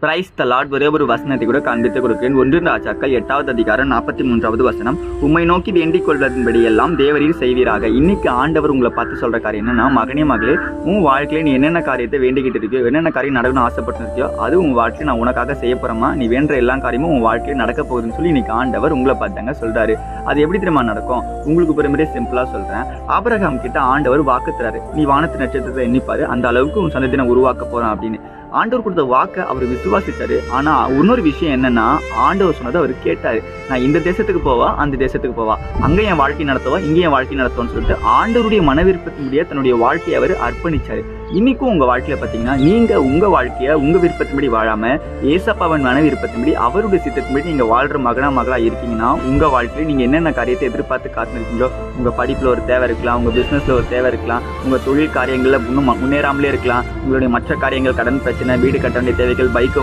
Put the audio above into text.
Praise the Lord. ஒரே ஒரு வசனத்தை கூட காண்பித்து கொடுக்கிறேன். 1 ராஜாக்கள் 8வது அதிகாரம் 43வது வசனம். உம்மை நோக்கி வேண்டிக் கொள்வதன்படி எல்லாம் தேவரீர் செய்வீராக. இன்னைக்கு ஆண்டவர் உங்களை பார்த்து சொல்ற காரியம் என்னன்னா, மகனே மகளே, உன் வாழ்க்கையில நீ என்னென்ன காரியத்தை வேண்டிக்கிட்டு இருக்கியோ, என்னென்ன காரியம் நடக்கணும்னு ஆசைப்பட்டு இருக்கியோ, அது உன் வாழ்க்கையை நான் உனக்காக செய்ய போறேமா, நீ வேண்ட எல்லா காரியமும் உன் வாழ்க்கையில் நடக்க போகுதுன்னு சொல்லி இன்னைக்கு ஆண்டவர் உங்களை பார்த்தாங்க சொல்றாரு. அது எப்படி தெரியுமா நடக்கும்? உங்களுக்கு பெருமையே சிம்பிளா சொல்றேன். ஆபிரகாம் கிட்ட ஆண்டவர் வாக்கு தராரு, நீ வானத்து நட்சத்திரத்தை எண்ணிப்பாரு, அந்த அளவுக்கு உன் சந்ததியை நான் உருவாக்க போறேன் அப்படின்னு. ஆண்டவர் கொடுத்த வாக்கை அவர் விசுவாசித்தாரு. ஆனா இன்னொரு விஷயம் என்னன்னா, ஆண்டவர் சொன்னதை அவர் கேட்டாரு. நான் இந்த தேசத்துக்கு போவா, அந்த தேசத்துக்கு போவா, அங்க என் வாழ்க்கை நடத்தவா, இங்க என் வாழ்க்கை நடத்துவான்னு சொல்லிட்டு ஆண்டவருடைய மனவிருப்பத்தின்படியே தன்னுடைய வாழ்க்கையை அவர் அர்ப்பணிச்சாரு. இன்னைக்கும் உங்க வாழ்க்கையில பாத்தீங்கன்னா, நீங்க உங்க வாழ்க்கைய உங்க விருப்பத்தின்படி வாழாம ஏசப்பாவின் மன விருப்பத்தின்படி அவருடைய சித்தத்தின்படி நீங்க வாழ்ற மகளா இருக்கீங்கன்னா, உங்க வாழ்க்கையில நீங்க என்னென்ன காரியத்தை எதிர்பார்த்து காத்துருக்கீங்களோ, உங்க படிப்புல ஒரு தேவை இருக்கலாம், உங்க பிசினஸ்ல ஒரு தேவை இருக்கலாம், உங்க தொழில் காரியங்கள்ல இன்னும் முன்னேறாமலே இருக்கலாம், உங்களுடைய மற்ற காரியங்கள், கடன் பிரச்சனை, வீடு கட்ட வேண்டிய தேவைகள், பைக்